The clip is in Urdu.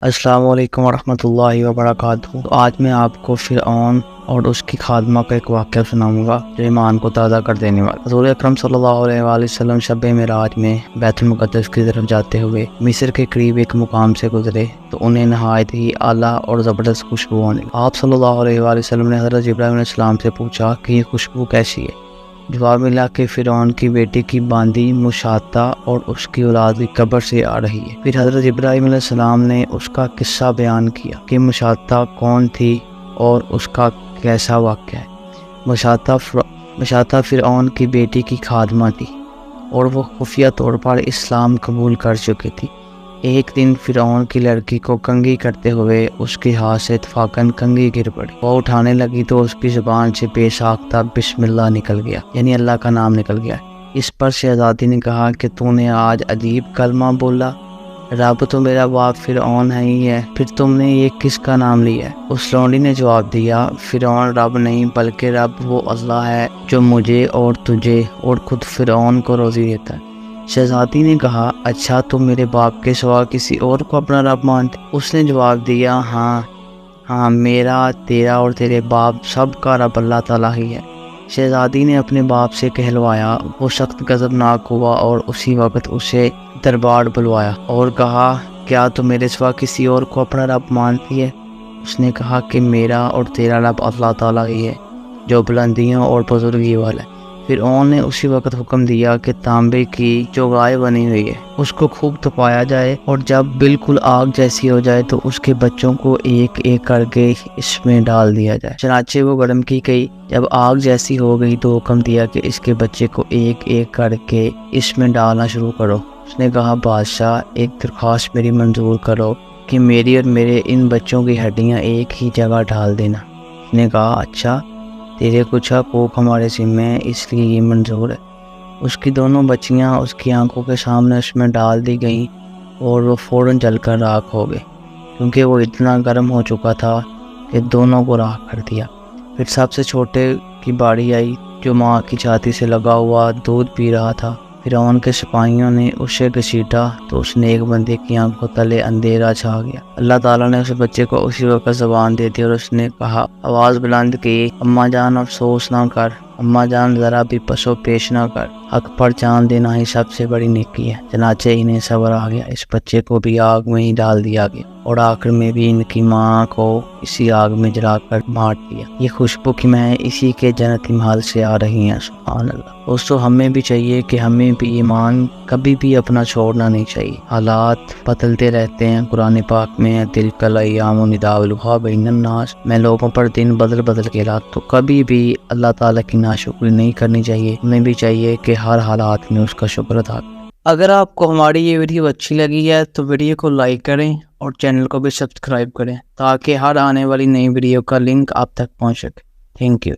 السلام علیکم ورحمۃ اللہ وبرکاتہ۔ تو آج میں آپ کو فرعون اور اس کی خادمہ کا ایک واقعہ سناؤں گا جو ایمان کو تازہ کر دینے والا۔ حضور اکرم صلی اللہ علیہ وآلہ وسلم شب معراج میں بیت المقدس کی طرف جاتے ہوئے مصر کے قریب ایک مقام سے گزرے تو انہیں نہایت ہی اعلیٰ اور زبردست خوشبو ہونے لگی۔ آپ صلی اللہ علیہ وآلہ وسلم نے حضرت جبرائیل علیہ السلام سے پوچھا کہ یہ خوشبو کیسی ہے؟ جواب ملا کہ فرعون کی بیٹی کی باندی مشاطہ اور اس کی اولاد کی قبر سے آ رہی ہے۔ پھر حضرت ابراہیم علیہ السلام نے اس کا قصہ بیان کیا کہ مشاطہ کون تھی اور اس کا کیسا واقعہ ہے۔ مشاطہ فرعون کی بیٹی کی خادمہ تھی اور وہ خفیہ طور پر اسلام قبول کر چکی تھی۔ ایک دن فرعون کی لڑکی کو کنگھی کرتے ہوئے اس کے ہاتھ سے اتفاقاً کنگھی گر پڑی۔ وہ اٹھانے لگی تو اس کی زبان سے بے ساختہ بسم اللہ نکل گیا، یعنی اللہ کا نام نکل گیا۔ اس پر شہزادی نے کہا کہ تو نے آج عجیب کلمہ بولا، رب تو میرا باپ فرعون ہی ہے، پھر تم نے یہ کس کا نام لیا ہے؟ اس لونڈی نے جواب دیا، فرعون رب نہیں بلکہ رب وہ اللہ ہے جو مجھے اور تجھے اور خود فرعون کو روزی دیتا ہے۔ شہزادی نے کہا، اچھا تم میرے باپ کے سوا کسی اور کو اپنا رب مانتے؟ اس نے جواب دیا، ہاں میرا، تیرا اور تیرے باپ سب کا رب اللہ تعالیٰ ہی ہے۔ شہزادی نے اپنے باپ سے کہلوایا، وہ سخت غضبناک ہوا اور اسی وقت اسے دربار بلوایا اور کہا، کیا تو میرے سوا کسی اور کو اپنا رب مانتی ہے؟ اس نے کہا کہ میرا اور تیرا رب اللہ تعالیٰ ہی ہے جو بلندیوں اور بزرگی والا ہے۔ پھر انہوں نے اسی وقت حکم دیا کہ تانبے کی جو گائے بنی ہوئی ہے اس کو خوب تپایا جائے اور جب بالکل آگ جیسی ہو جائے تو اس کے بچوں کو ایک ایک کر کے اس میں ڈال دیا جائے۔ چنانچہ وہ گرم کی گئی۔ جب آگ جیسی ہو گئی تو حکم دیا کہ اس کے بچے کو ایک ایک کر کے اس میں ڈالنا شروع کرو۔ اس نے کہا، بادشاہ ایک درخواست میری منظور کرو کہ میری اور میرے ان بچوں کی ہڈیاں ایک ہی جگہ ڈال دینا۔ اس نے کہا، اچھا تیرے کچھ حقوق ہمارے ذمہ ہیں اس لیے یہ منظور ہے۔ اس کی دونوں بچیاں اس کی آنکھوں کے سامنے اس میں ڈال دی گئیں اور وہ فوراً جل کر راکھ ہو گئے، کیونکہ وہ اتنا گرم ہو چکا تھا کہ دونوں کو راکھ کر دیا۔ پھر سب سے چھوٹے کی باری آئی جو ماں کی چھاتی سے لگا ہوا دودھ پی رہا تھا۔ فرعون کے سپاہیوں نے اسے گھسیٹا تو اس نیک بندے کی آنکھوں تلے اندھیرا چھا گیا۔ اللہ تعالیٰ نے اس بچے کو اسی وقت زبان دے دی اور اس نے کہا، آواز بلند کی، اماں جان افسوس نہ کر، اماں جان ذرا بھی پسو پیش نہ کر، حق پر جان دینا ہی سب سے بڑی نیکی ہے۔ چنانچہ انہیں صبر آ گیا، اس بچے کو بھی آگ میں ہی ڈال دیا گیا اور آخر میں بھی ان کی ماں کو اسی آگ میں جلا کر مار دیا۔ یہ خوشبو کی مہک اسی کے جنتی محل سے آ رہی ہیں۔ سبحان اللہ۔ دوستو ہمیں بھی چاہیے کہ ہمیں بھی ایمان کبھی بھی اپنا چھوڑنا نہیں چاہیے۔ حالات بدلتے رہتے ہیں، قرآن پاک میں تلک الایام نداولها بین الناس، میں لوگوں پر دن بدل کے لاتا، تو کبھی بھی اللہ تعالیٰ کی ناشکری نہیں کرنی چاہیے۔ ہمیں بھی چاہیے کہ ہر حالات میں اس کا شکر ادا کریں۔ اگر آپ کو ہماری یہ ویڈیو اچھی لگی ہے تو ویڈیو کو لائک کریں اور چینل کو بھی سبسکرائب کریں تاکہ ہر آنے والی نئی ویڈیو کا لنک آپ تک پہنچ سکے۔ Thank you.